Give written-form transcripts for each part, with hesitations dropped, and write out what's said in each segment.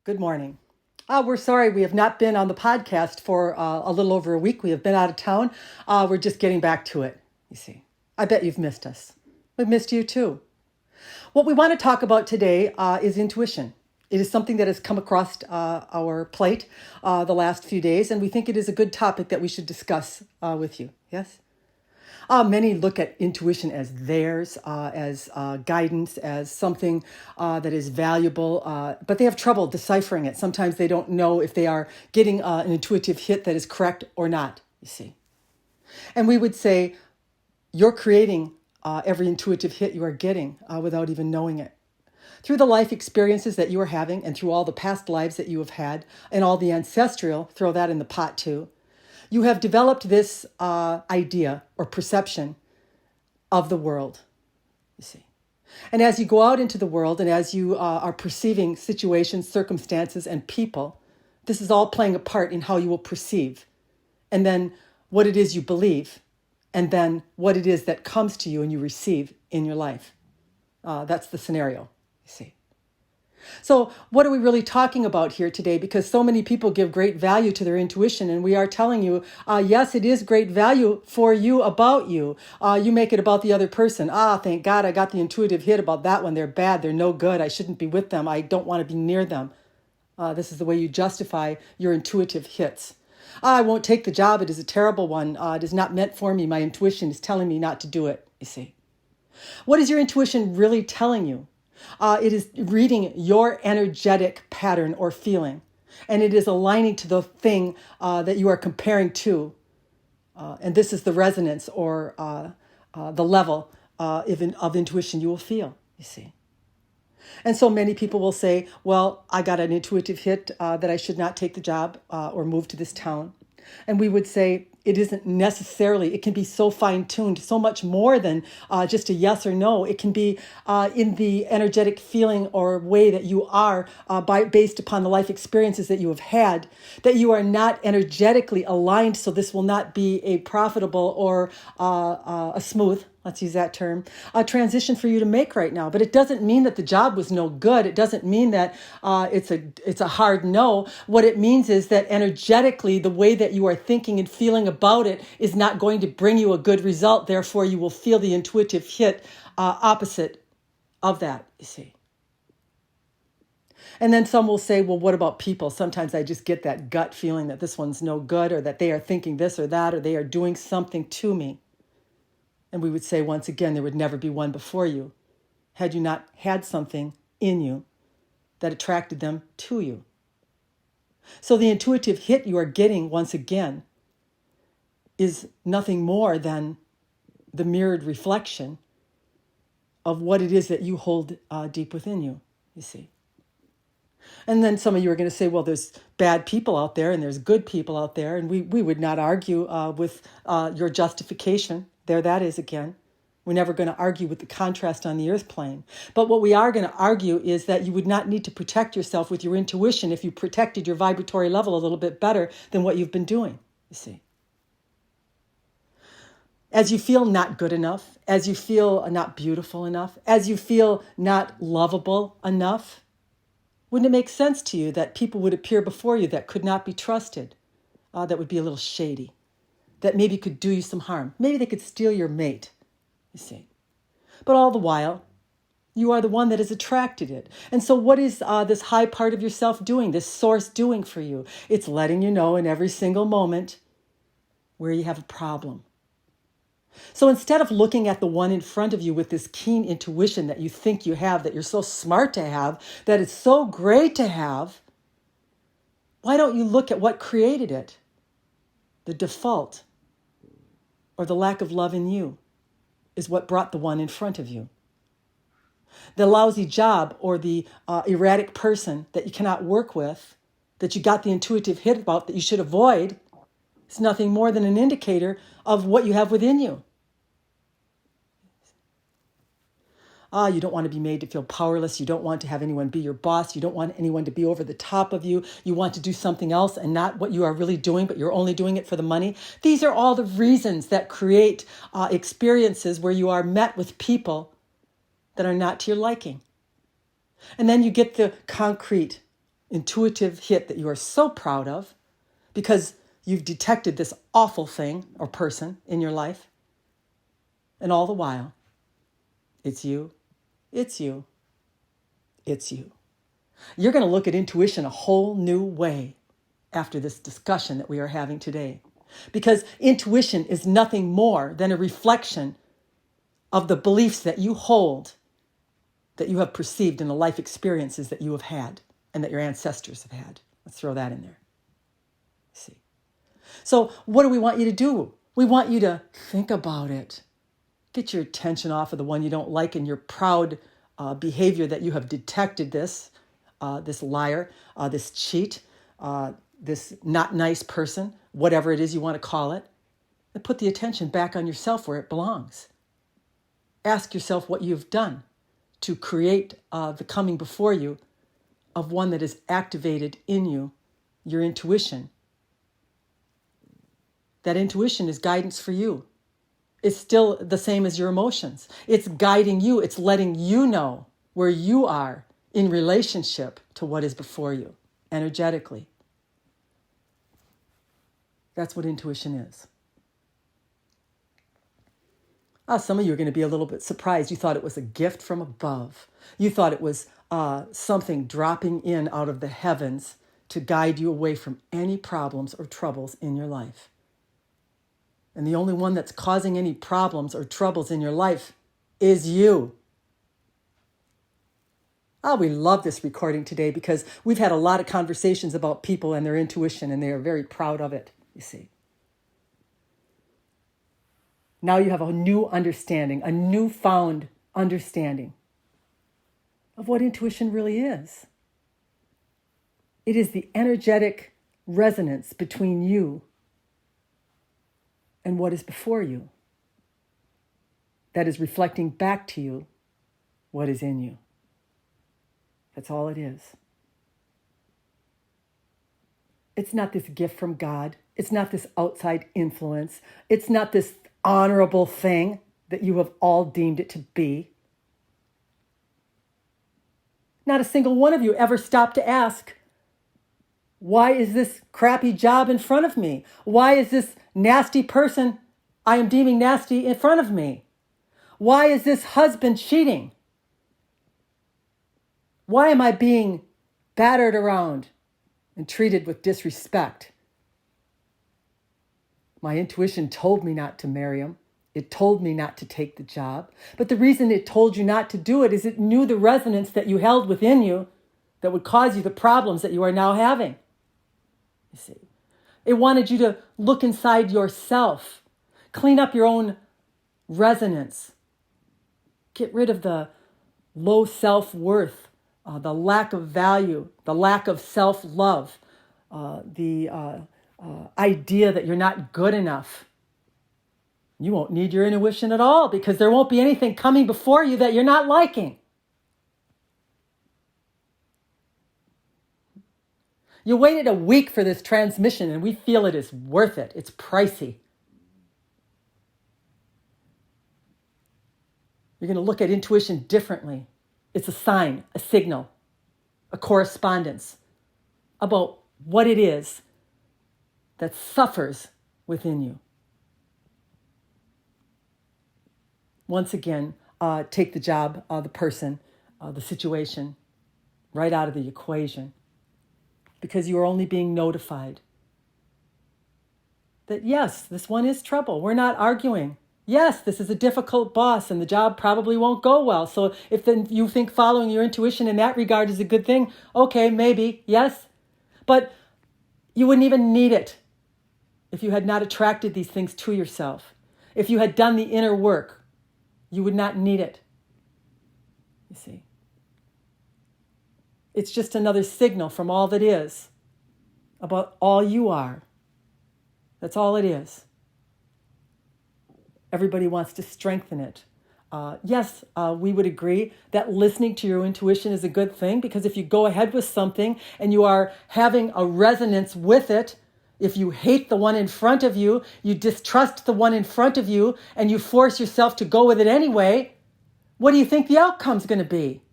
Good morning. We're sorry we have not been on the podcast for a little over a week. We have been out of town. We're just getting back to it, you see. I bet you've missed us. We've missed you too. What we want to talk about today is intuition. It is something that has come across our plate the last few days, and we think it is a good topic that we should discuss with you. Yes? Many look at intuition as theirs, as guidance, as something that is valuable, but they have trouble deciphering it. Sometimes they don't know if they are getting an intuitive hit that is correct or not, you see. And we would say you're creating every intuitive hit you are getting without even knowing it. Through the life experiences that you are having and through all the past lives that you have had and all the ancestral, throw that in the pot too, you have developed this idea or perception of the world, you see. And as you go out into the world and as you are perceiving situations, circumstances, and people, this is all playing a part in how you will perceive. And then what it is you believe, and then what it is that comes to you and you receive in your life. That's the scenario, you see. So what are we really talking about here today? Because so many people give great value to their intuition, and we are telling you, yes, it is great value for you about you. You make it about the other person. Thank God I got the intuitive hit about that one. They're bad. They're no good. I shouldn't be with them. I don't want to be near them. This is the way you justify your intuitive hits. I won't take the job. It is a terrible one. It is not meant for me. My intuition is telling me not to do it, you see. What is your intuition really telling you? It is reading your energetic pattern or feeling, and it is aligning to the thing that you are comparing to. And this is the resonance or the level of intuition you will feel, you see. And so many people will say, well, I got an intuitive hit that I should not take the job or move to this town. And we would say it isn't necessarily, it can be so fine-tuned, so much more than just a yes or no. It can be in the energetic feeling or way that you are based upon the life experiences that you have had, that you are not energetically aligned, so this will not be a profitable or a smooth, let's use that term, a transition for you to make right now. But it doesn't mean that the job was no good. It doesn't mean that it's a hard no. What it means is that energetically, the way that you are thinking and feeling about it is not going to bring you a good result. Therefore, you will feel the intuitive hit opposite of that, you see. And then some will say, well, what about people? Sometimes I just get that gut feeling that this one's no good, or that they are thinking this or that, or they are doing something to me. And we would say, once again, there would never be one before you had you not had something in you that attracted them to you. So the intuitive hit you are getting, once again, is nothing more than the mirrored reflection of what it is that you hold deep within you, you see. And then some of you are going to say, well, there's bad people out there and there's good people out there. And we would not argue with your justification. There that is again. We're never going to argue with the contrast on the earth plane. But what we are going to argue is that you would not need to protect yourself with your intuition if you protected your vibratory level a little bit better than what you've been doing, you see. As you feel not good enough, as you feel not beautiful enough, as you feel not lovable enough, wouldn't it make sense to you that people would appear before you that could not be trusted, that would be a little shady, that maybe could do you some harm? Maybe they could steal your mate, you see. But all the while, you are the one that has attracted it. And so what is this high part of yourself doing, this source doing for you? It's letting you know in every single moment where you have a problem. So instead of looking at the one in front of you with this keen intuition that you think you have, that you're so smart to have, that it's so great to have, why don't you look at what created it? The default or the lack of love in you is what brought the one in front of you. The lousy job or the erratic person that you cannot work with, that you got the intuitive hit about that you should avoid, is nothing more than an indicator of what you have within you. You don't want to be made to feel powerless. You don't want to have anyone be your boss. You don't want anyone to be over the top of you. You want to do something else and not what you are really doing, but you're only doing it for the money. These are all the reasons that create experiences where you are met with people that are not to your liking. And then you get the concrete intuitive hit that you are so proud of because you've detected this awful thing or person in your life. And all the while, it's you, it's you, it's you. You're going to look at intuition a whole new way after this discussion that we are having today. Because intuition is nothing more than a reflection of the beliefs that you hold, that you have perceived in the life experiences that you have had and that your ancestors have had. Let's throw that in there. See. So what do we want you to do? We want you to think about it. Get your attention off of the one you don't like and your proud behavior that you have detected this liar, this cheat, this not nice person, whatever it is you want to call it, and put the attention back on yourself where it belongs. Ask yourself what you've done to create the coming before you of one that is activated in you, your intuition. That intuition is guidance for you. It's still the same as your emotions. It's guiding you. It's letting you know where you are in relationship to what is before you, energetically. That's what intuition is. Some of you are going to be a little bit surprised. You thought it was a gift from above. You thought it was something dropping in out of the heavens to guide you away from any problems or troubles in your life. And the only one that's causing any problems or troubles in your life is you. We love this recording today because we've had a lot of conversations about people and their intuition, and they are very proud of it, you see. Now you have a new understanding, a newfound understanding of what intuition really is. It is the energetic resonance between you and what is before you that is reflecting back to you what is in you. That's all it is. It's not this gift from God. It's not this outside influence. It's not this honorable thing that you have all deemed it to be. Not a single one of you ever stopped to ask, why is this crappy job in front of me? Why is this nasty person I am deeming nasty in front of me? Why is this husband cheating? Why am I being battered around and treated with disrespect? My intuition told me not to marry him. It told me not to take the job. But the reason it told you not to do it is it knew the resonance that you held within you that would cause you the problems that you are now having. You see, it wanted you to look inside yourself, clean up your own resonance, get rid of the low self-worth, the lack of value, the lack of self-love, the idea that you're not good enough. You won't need your intuition at all because there won't be anything coming before you that you're not liking. You waited a week for this transmission and we feel it is worth it. It's pricey. You're going to look at intuition differently. It's a sign, a signal, a correspondence about what it is that suffers within you. Once again, take the job, the person, the situation right out of the equation. Because you are only being notified that yes, this one is trouble. We're not arguing. Yes, this is a difficult boss and the job probably won't go well. So if then you think following your intuition in that regard is a good thing, okay, maybe, yes. But you wouldn't even need it if you had not attracted these things to yourself. If you had done the inner work, you would not need it. You see. It's just another signal from all that is about all you are. That's all it is. Everybody wants to strengthen it. Yes, we would agree that listening to your intuition is a good thing because if you go ahead with something and you are having a resonance with it, if you hate the one in front of you, you distrust the one in front of you, and you force yourself to go with it anyway, what do you think the outcome's going to be?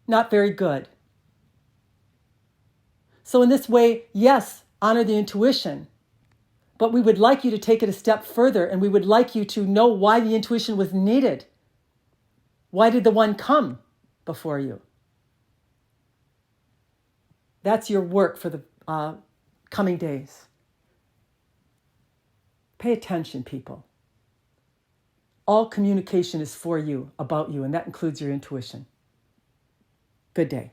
Not very good. So in this way, yes, honor the intuition, but we would like you to take it a step further, and we would like you to know why the intuition was needed. Why did the one come before you? That's your work for the coming days. Pay attention, people. All communication is for you, about you, and that includes your intuition. Good day.